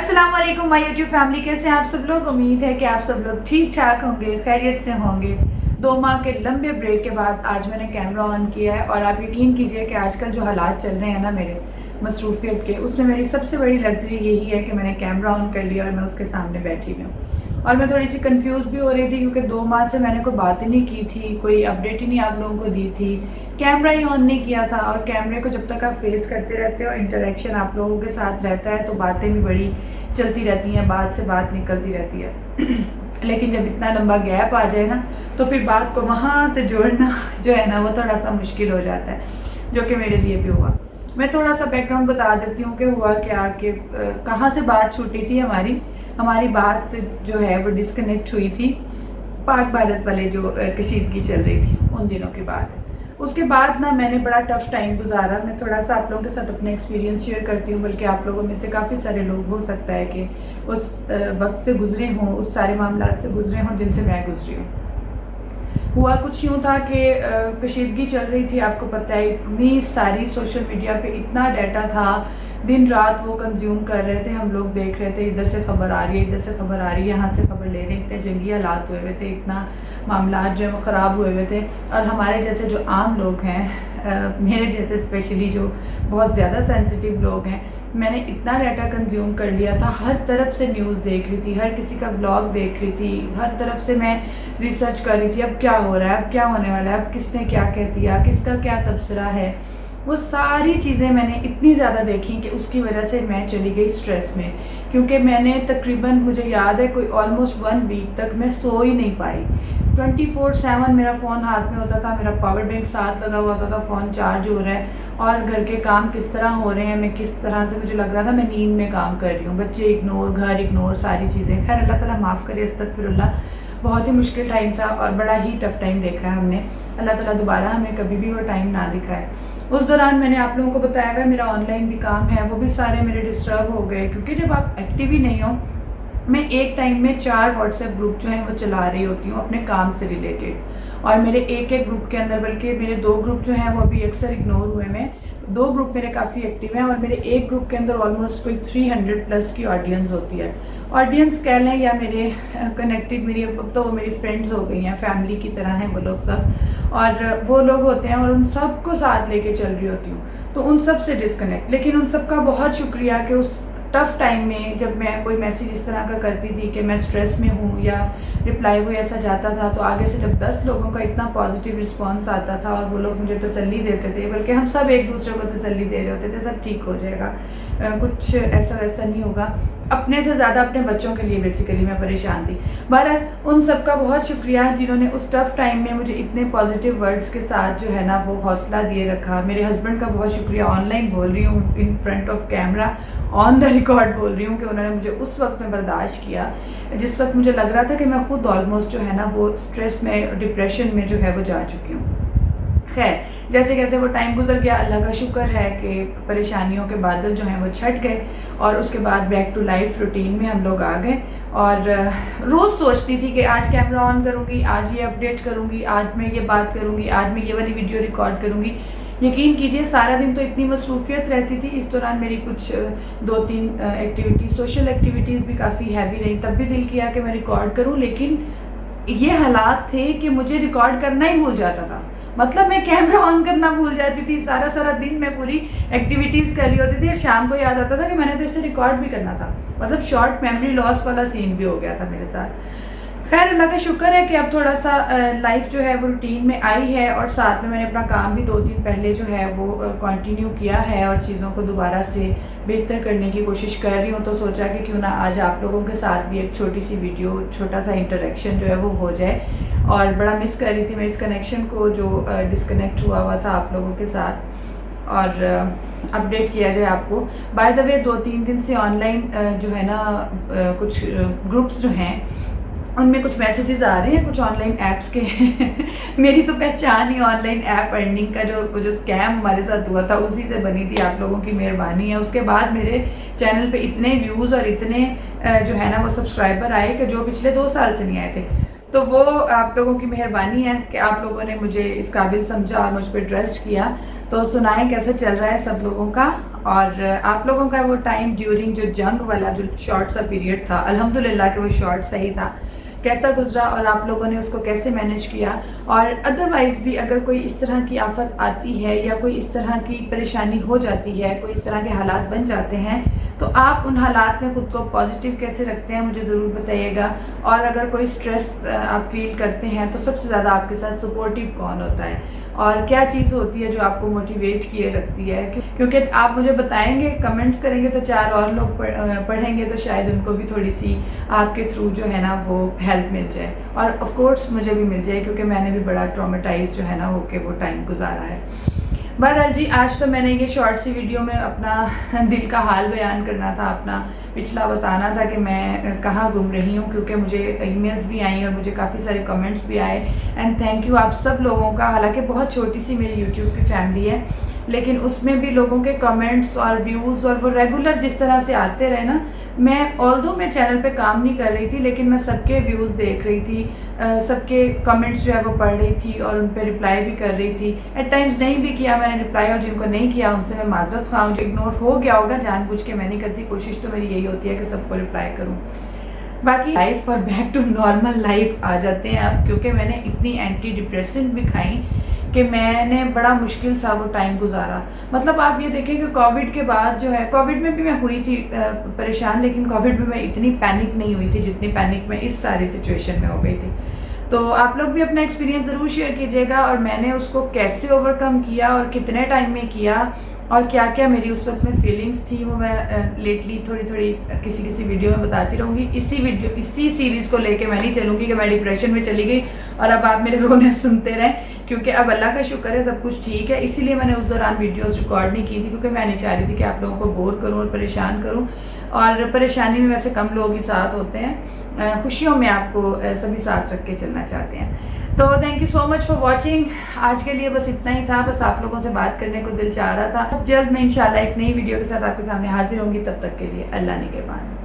अस्सलाम वालेकुम my YouTube family, कैसे हैं आप सब लोग। उम्मीद है कि आप सब लोग ठीक ठाक होंगे, खैरियत से होंगे। 2 माह के लंबे ब्रेक के बाद आज मैंने कैमरा ऑन किया है और आप यकीन कीजिए कि आजकल जो हालात चल रहे हैं ना मेरे मसरूफियत के, उसमें मेरी सबसे बड़ी लग्जरी यही है कि मैंने कैमरा ऑन कर लिया और मैं उसके सामने बैठी हुई हूँ। और मैं थोड़ी सी कंफ्यूज भी हो रही थी क्योंकि 2 माह से मैंने कोई बात ही नहीं की थी, कोई अपडेट ही नहीं आप लोगों को दी थी, कैमरा ही ऑन नहीं किया था। और कैमरे को जब तक आप फेस करते रहते हो और इंटरेक्शन आप लोगों के साथ रहता है तो बातें भी बड़ी चलती रहती हैं, बात से बात निकलती रहती है। लेकिन जब इतना लंबा गैप आ जाए ना तो फिर बात को वहाँ से जोड़ना जो है ना वो थोड़ा सा मुश्किल हो जाता है, जो कि मेरे लिए भी हुआ। मैं थोड़ा सा बैकग्राउंड बता देती हूँ कि हुआ क्या कि कहाँ से बात छूटी थी। हमारी बात जो है वो डिस्कनेक्ट हुई थी पाक भारत वाले जो कशीदगी चल रही थी उन दिनों के बाद। उसके बाद ना मैंने बड़ा टफ टाइम गुजारा। मैं थोड़ा सा आप लोगों के साथ अपने एक्सपीरियंस शेयर करती हूँ, बल्कि आप लोगों में से काफ़ी सारे लोग हो सकता है कि उस वक्त से गुजरे हों, उस सारे मामलात से गुजरे हों जिनसे मैं गुजरी हूँ। हुआ कुछ यूँ था कि कशीदगी चल रही थी, आपको पता है, इतनी सारी सोशल मीडिया पे इतना डाटा था, दिन रात वो कंज्यूम कर रहे थे, हम लोग देख रहे थे, इधर से खबर आ रही है, इधर से खबर आ रही है, यहाँ से खबर ले रहे हैं। इतने जंगी हालात हुए हुए थे, इतना मामला जो है वो ख़राब हुए हुए थे। और हमारे जैसे जो आम लोग हैं, मेरे जैसे स्पेशली जो बहुत ज़्यादा सेंसिटिव लोग हैं, मैंने इतना डाटा कंज्यूम कर लिया था, हर तरफ से न्यूज़ देख रही थी, हर किसी का ब्लॉग देख रही थी, हर तरफ से मैं रिसर्च कर रही थी, अब क्या हो रहा है, अब क्या होने वाला है, अब किसने क्या कह दिया, किसका क्या तबसरा है। वो सारी चीज़ें मैंने इतनी ज़्यादा देखी कि उसकी वजह से मैं चली गई स्ट्रेस में, क्योंकि मैंने तकरीबन, मुझे याद है, कोई ऑलमोस्ट 1 वीक तक मैं सो ही नहीं पाई। 24/7 मेरा फ़ोन हाथ में होता था, मेरा पावर बैंक साथ लगा हुआ होता था, फ़ोन चार्ज हो रहा है और घर के काम किस तरह हो रहे हैं, मैं किस तरह से, मुझे लग रहा था मैं नींद में काम कर रही हूँ। बच्चे इग्नोर, घर इग्नोर, सारी चीज़ें। खैर अल्लाह ताला माफ़ करे, अस्तगफिरुल्लाह। बहुत ही मुश्किल टाइम था और बड़ा ही टफ़ टाइम देखा है हमने। अल्लाह ताला दोबारा हमें कभी भी वो टाइम ना दिखाए। उस दौरान मैंने आप लोगों को बताया हुआ मेरा ऑनलाइन भी काम है, वो भी सारे मेरे डिस्टर्ब हो गए, क्योंकि जब आप एक्टिव ही नहीं हो, मैं एक टाइम में 4 व्हाट्सएप ग्रुप जो हैं वो चला रही होती हूँ अपने काम से रिलेटेड। और मेरे एक ग्रुप के अंदर, बल्कि मेरे 2 ग्रुप जो हैं वो अभी अक्सर इग्नोर हुए हैं। 2 ग्रुप मेरे काफ़ी एक्टिव हैं और मेरे एक ग्रुप के अंदर ऑलमोस्ट कोई 300 प्लस की ऑडियंस होती है। ऑडियंस कह लें या मेरे कनेक्टेड, मेरी अब तो वो मेरी फ्रेंड्स हो गई हैं, फैमिली की तरह हैं वो लोग सब, और वो लोग होते हैं और उन सब को साथ लेके चल रही होती हूँ, तो उन सब से डिस्कनेक्ट। लेकिन उन सब का बहुत शुक्रिया कि उस टफ़ टाइम में जब मैं कोई मैसेज इस तरह का करती थी कि मैं स्ट्रेस में हूँ या रिप्लाई कोई ऐसा जाता था, तो आगे से जब 10 लोगों का इतना पॉजिटिव रिस्पांस आता था और वो लोग मुझे तसल्ली देते थे, बल्कि हम सब एक दूसरे को तसल्ली दे रहे होते थे, सब ठीक हो जाएगा, कुछ ऐसा वैसा नहीं होगा। अपने से ज़्यादा अपने बच्चों के लिए बेसिकली मैं परेशान थी। बहरहाल उन सब का बहुत शुक्रिया जिन्होंने उस टफ़ टाइम में मुझे इतने पॉजिटिव वर्ड्स के साथ जो है ना वो हौसला दिए रखा। मेरे हस्बैंड का बहुत शुक्रिया, ऑनलाइन बोल रही हूँ, in front of camera on the record बोल रही हूँ, कि उन्होंने मुझे उस वक्त में बर्दाश्त किया जिस वक्त मुझे लग रहा था कि मैं खुद ऑलमोस्ट जो है ना वो स्ट्रेस में, डिप्रेशन में जो है वो जा चुकी हूँ। खैर जैसे कैसे वो टाइम गुजर गया, अल्लाह का शुक्र है कि परेशानियों के बादल जो हैं वो छट गए और उसके बाद बैक टू लाइफ रूटीन में हम लोग आ गए। और रोज़ सोचती थी कि आज कैमरा ऑन करूँगी, आज ये अपडेट करूँगी, आज मैं ये बात करूँगी, आज मैं ये वाली वीडियो रिकॉर्ड करूँगी। यकीन कीजिए सारा दिन तो इतनी मसरूफियत रहती थी। इस दौरान मेरी कुछ 2-3 एक्टिविटीज़, सोशल एक्टिविटीज़ भी काफ़ी हैवी रही, तब भी दिल किया कि मैं रिकॉर्ड करूँ, लेकिन ये हालात थे कि मुझे रिकॉर्ड करना ही भूल जाता था। मतलब मैं कैमरा ऑन करना भूल जाती थी, सारा सारा दिन मैं पूरी एक्टिविटीज़ कर रही होती थी और शाम को याद आता था कि मैंने तो इसे रिकॉर्ड भी करना था। मतलब शॉर्ट मेमोरी लॉस वाला सीन भी हो गया था मेरे साथ। खैर अल्लाह का शुक्र है कि अब थोड़ा सा लाइफ जो है वो रूटीन में आई है और साथ में मैंने अपना काम भी 2 दिन पहले जो है वो कंटिन्यू किया है और चीज़ों को दोबारा से बेहतर करने की कोशिश कर रही हूँ। तो सोचा कि क्यों ना आज आप लोगों के साथ भी एक छोटी सी वीडियो, छोटा सा इंटरेक्शन जो है वो हो जाए। और बड़ा मिस कर रही थी मैं इस कनेक्शन को जो डिस्कनेक्ट हुआ था आप लोगों के साथ, और अपडेट किया जाए आपको। बाय द वे 2-3 दिन से ऑनलाइन जो है ना कुछ ग्रुप्स जो हैं उनमें कुछ मैसेजेस आ रहे हैं कुछ ऑनलाइन ऐप्स के। मेरी तो पहचान ही ऑनलाइन ऐप अर्निंग का जो स्कैम हमारे साथ हुआ था उसी से बनी थी, आप लोगों की मेहरबानी है। उसके बाद मेरे चैनल पे इतने व्यूज़ और इतने जो है ना वो सब्सक्राइबर आए कि जो पिछले 2 साल से नहीं आए थे। तो वो आप लोगों की मेहरबानी है कि आप लोगों ने मुझे इस काबिल समझा और मुझ पर ट्रस्ट किया। तो सुनाएं कैसे चल रहा है सब लोगों का और आप लोगों का वो टाइम ड्यूरिंग जो जंग वाला जो शॉर्ट सा पीरियड था, अल्हम्दुलिल्लाह कि वो शॉर्ट सही था, कैसा गुजरा और आप लोगों ने उसको कैसे मैनेज किया। और अदरवाइज़ भी अगर कोई इस तरह की आफत आती है या कोई इस तरह की परेशानी हो जाती है, कोई इस तरह के हालात बन जाते हैं, तो आप उन हालात में ख़ुद को पॉजिटिव कैसे रखते हैं मुझे ज़रूर बताइएगा। और अगर कोई स्ट्रेस आप फील करते हैं तो सबसे ज़्यादा आपके साथ सपोर्टिव कौन होता है और क्या चीज़ होती है जो आपको मोटिवेट किए रखती है। क्योंकि आप मुझे बताएंगे, कमेंट्स करेंगे तो 4 और लोग पढ़ेंगे तो शायद उनको भी थोड़ी सी आपके थ्रू जो है ना वो हेल्प मिल जाए और ऑफ कोर्स मुझे भी मिल जाए, क्योंकि मैंने भी बड़ा ट्रॉमेटाइज जो है ना होके वो टाइम गुजारा है। बहरहाल जी, आज तो मैंने ये शॉर्ट सी वीडियो में अपना दिल का हाल बयान करना था, अपना पिछला बताना था कि मैं कहाँ घूम रही हूँ, क्योंकि मुझे ईमेल्स भी आई और मुझे काफ़ी सारे कमेंट्स भी आए। एंड थैंक यू आप सब लोगों का। हालांकि बहुत छोटी सी मेरी यूट्यूब की फैमिली है, लेकिन उसमें भी लोगों के कमेंट्स और व्यूज़ और वो रेगुलर जिस तरह से आते रहे ना, मैं ऑल्दो मैं चैनल पे काम नहीं कर रही थी, लेकिन मैं सबके व्यूज़ देख रही थी, सबके कमेंट्स जो है वो पढ़ रही थी और उन पर रिप्लाई भी कर रही थी। एट टाइम्स नहीं भी किया मैंने रिप्लाई, और जिनको नहीं किया उनसे मैं माजरत ख़्वाह हूँ। इग्नोर हो गया होगा, जानबूझ के मैं नहीं करती, कोशिश तो मेरी यही होती है कि सबको रिप्लाई करूँ। बाकी लाइफ और बैक टू नॉर्मल लाइफ आ जाते हैं अब, क्योंकि मैंने इतनी एंटी डिप्रेसेंट भी खाई कि मैंने बड़ा मुश्किल सा वो टाइम गुजारा। मतलब आप ये देखें कि कोविड के बाद जो है, कोविड में भी मैं हुई थी परेशान, लेकिन कोविड में मैं इतनी पैनिक नहीं हुई थी जितनी पैनिक में इस सारी सिचुएशन में हो गई थी। तो आप लोग भी अपना एक्सपीरियंस ज़रूर शेयर कीजिएगा और मैंने उसको कैसे ओवरकम किया और कितने टाइम में किया और क्या क्या मेरी उस वक्त में फीलिंग्स थी, वो मैं लेटली थोड़ी थोड़ी किसी वीडियो में बताती रहूँगी। इसी सीरीज़ को लेके मैं नहीं चलूँगी कि मैं डिप्रेशन में चली गई और अब आप मेरे रोने सुनते रहें, क्योंकि अब अल्लाह का शुक्र है सब कुछ ठीक है। इसीलिए मैंने उस दौरान वीडियोज़ रिकॉर्ड नहीं की थी, क्योंकि मैं नहीं चाह रही थी कि आप लोगों को बोर करूँ और परेशान करूँ। और परेशानी में वैसे कम लोग ही साथ होते हैं, खुशियों में आपको सभी साथ रख के चलना चाहते हैं। तो thank you so much for watching. आज के लिए बस इतना ही था, बस आप लोगों से बात करने को दिल चाह रहा था। जल्द मैं इंशाल्लाह एक नई वीडियो के साथ आपके सामने हाजिर होंगी, तब तक के लिए अल्लाह निगहबान।